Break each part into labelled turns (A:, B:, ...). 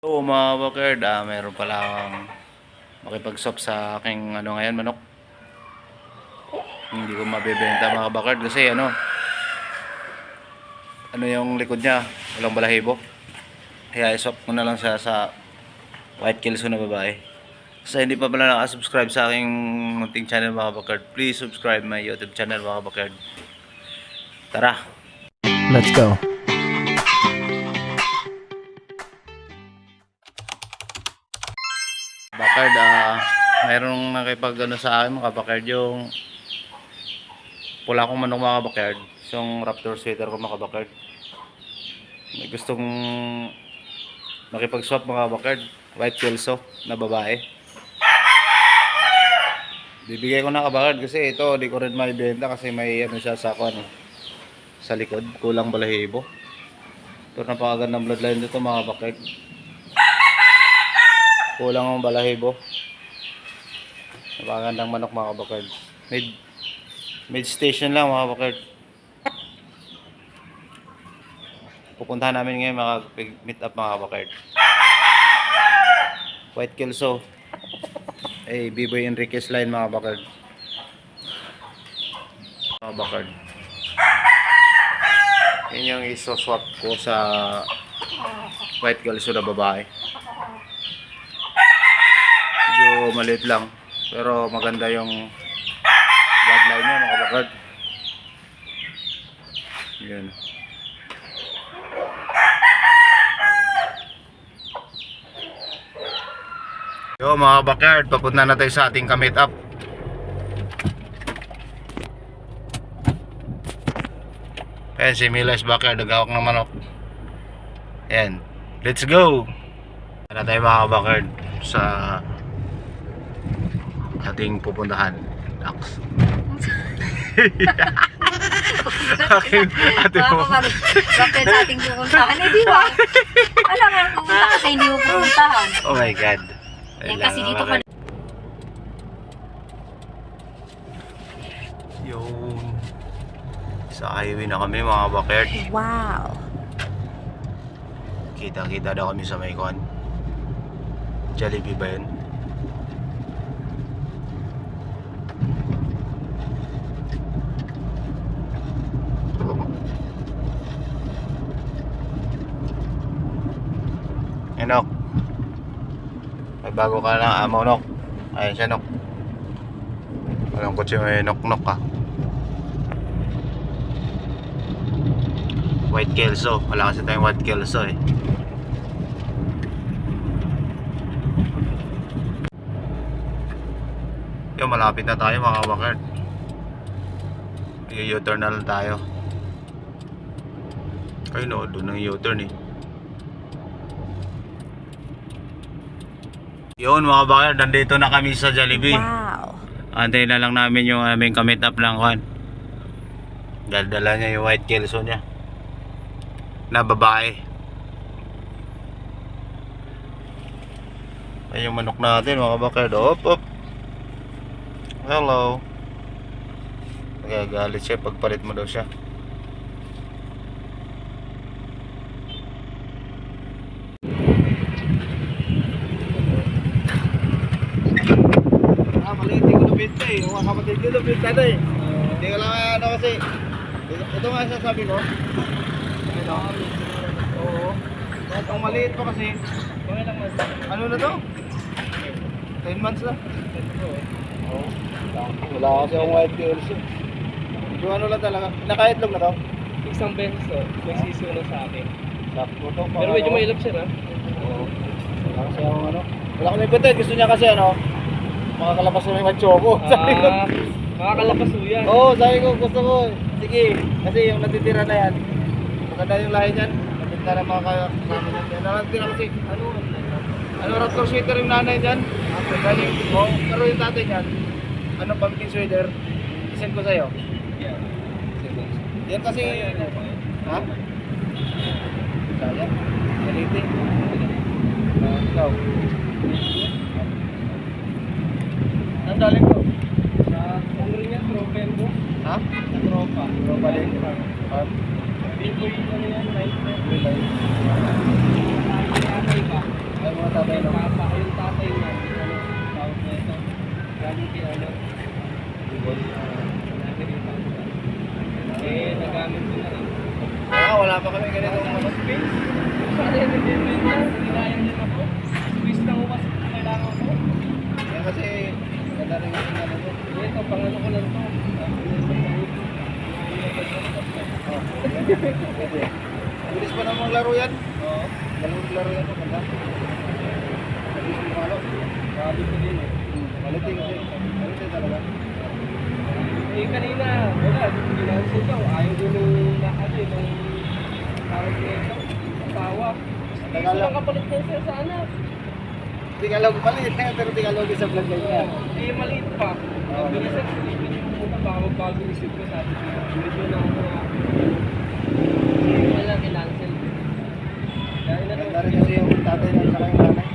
A: Oo mga bakerd, meron pala akong makipag-swap sa aking ngayon manok. Hindi ko mabebenta mga bakerd kasi ano yung likod niya, walang balahibo. Kaya i-swap ko na lang siya sa white kelso na babae. Sa hindi pa pala nakasubscribe sa aking munting channel mga bakerd, please subscribe my YouTube channel mga bakerd. Tara!
B: Let's go.
A: Bakerd, mayroong nakipag sa akin mga bakerd, yung pula kong manok mga bakerd, yung raptor sweater ko mga bakerd. May gustong makipag-swap mga bakerd, white kelso na babae. Bibigay ko na kabakerd kasi ito di ko rin maibenta kasi may siya sa sa likod, kulang balahibo. Ito napakagandang bloodline dito mga bakerd. Kulang ang balahibo. Napakagandang manok mga bakerd. Mid station lang mga bakerd. Pupuntahan namin ngayon makapag-meet up mga bakerd. White kelso. B-Boy Enriquez line mga bakerd. Mga bakerd. Yan yung iso-swap ko sa white kelso na babae. Medyo maliit lang pero maganda yung bloodline niya mga bakerd. Yan. Yo mga bakerd, papunta na tayo sa ating ka-meet up. Ayan si Milas bakerd, nagawak ng manok. Ayan, let's go! Na tayo mga bakerd sa ating pupuntahan. Dax.
C: Bakit sa ating pupuntahan? Eh di ba? Alam mo, pupunta ka sa hindi mo pupuntahan.
A: Oh my god.
C: Yan kasi dito pa.
A: Yung sa highway na kami mga bakerd.
C: Wow.
A: Kita-kita daw kami sa Maykon. Jollibee ba yun? Nok. May bago ka lang amo Nok. Ayan siya Nok. Walang kotse may Nok ka. White kelso. Wala kasi tayong white kelso eh. Yo, malapit na tayo mga bakerd. U-turn na lang tayo. Ay no, doon ang U-turn eh. Yun mga bakerd, nandito na kami sa Jollibee.
C: Wow.
A: Antayin na lang namin yung aming ka-meet up ng kwan. Dala niya yung white kelso niya na babae. Ay yung manok natin mga bakerd. Op. Hello. Nagagalit siya pagpalit mo daw siya.
D: Maliit ko na pinta eh. Yung mga kapatid ko na pinta na eh. Hindi ko lang kasi. Ito nga sasabi ko. Ito. Oo. Ang maliit pa kasi. Ano na to? 10 months na. Oo. Wala kasi akong white girls eh. Yung ano lang talaga. Nakaitlog na to?
B: Isang beses may sisiyo na sa akin.
D: Sakto to.
B: Pero medyo may ilap siya na.
D: Oo. Wala kasi akong ano. Wala ko na ipatid. Gusto niya kasi mga kalapas na may machoco. Sabi ko.
B: Makakalapas mo yan.
D: Oo, sabi ko gusto ko. Sige, kasi yung natitira na yan. Maganda yung lahi niyan. Maganda na mga kasama niyan. Yan natitira kasi. Ano raptor sweater yung nanay niyan? Galing. Oo, pero yung tatay niyan. Pumpkin sweater. Isend ko sa'yo. Yan kasi. Ha? Sayang. Galiti. Ikaw. Ang daling ko?
B: Sa ano rin yan, tropen ko.
D: Ha?
B: Sa tropa.
D: Tropa din.
B: B-boy ano yan, light.
D: Light.
B: Ay, pa. Hinayang din ako. Squeeze lang ako kasi kailangan ko.
D: Yan kasi, ganda rin yung ano mo.
B: Ito, pangano ko lang to.
D: Pwede. Bilis pa namang laro yan.
B: Oo.
D: Laro yan, maganda. Bilis mo malo.
B: Sabi ko din eh.
D: Maliting kasi. Maliting talaga.
B: Eh kanina, wala, ginansin daw. Ayaw din nung lahat eh, nung tawag nito. Asawa. Gusto lang kapalit niya sir sa anak.
D: Tigalog maliit na yan, pero tigalog sa vlog na yan.
B: Eh, maliit pa. Sabi niya sir, silipin niyo muna baka magbago isip ko sabi ko. Bilis mo na ako na. Wala, kinancel. Dahil na
D: Ganda rin kasi yung tatay ng saka yung nanay.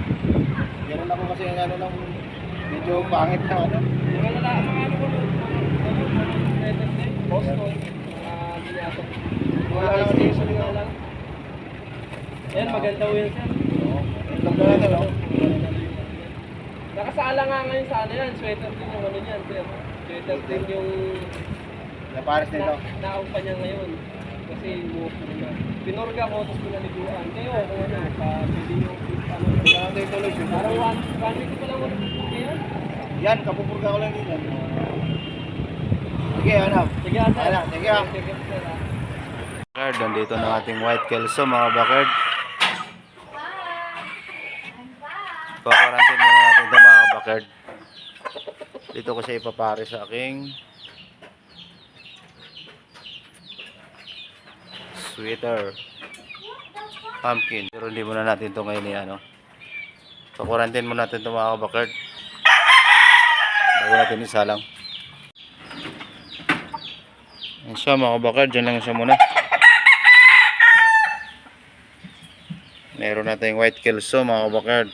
D: Ganun ako kasi yung ano lang, medyo pangit na ano.
B: mga lalaki, mga ano ko nun, Boston, mga binyatok. Mga
D: Wala lang
B: station nga lang. Ayan, maganda ko yan sir.
D: Itlog na natin, oh.
B: Nakasala nga ngayon sa ano yan, sweater din yung ano yan sir. Sweater din yung
D: Napares nito.
B: nakampa niya ngayon. Kasi move na. Pinorga ko, tapos pinaliguan. Kayo, kung ano, pwede yung ano.
D: Kaya natin ituloy siya.
B: Parang one week ko lang ulit yan.
D: Yan, kapupurga ko lang din yan. Sige, ano?
B: Sige, sir.
D: Ayan, sige, ah.
B: Sige, sir.
A: Bakard, nandito na ating white kelso mga bakard. Pa-quarantine muna natin ito mga bakard. Dito ko siya ipapare sa aking sweater pumpkin. Pero hindi muna natin ito ngayon ano. Pa-quarantine muna natin ito mga bakard. Bago natin isalang. Yan siya mga bakard, dyan lang siya muna. Meron natin white kelso mga bakard.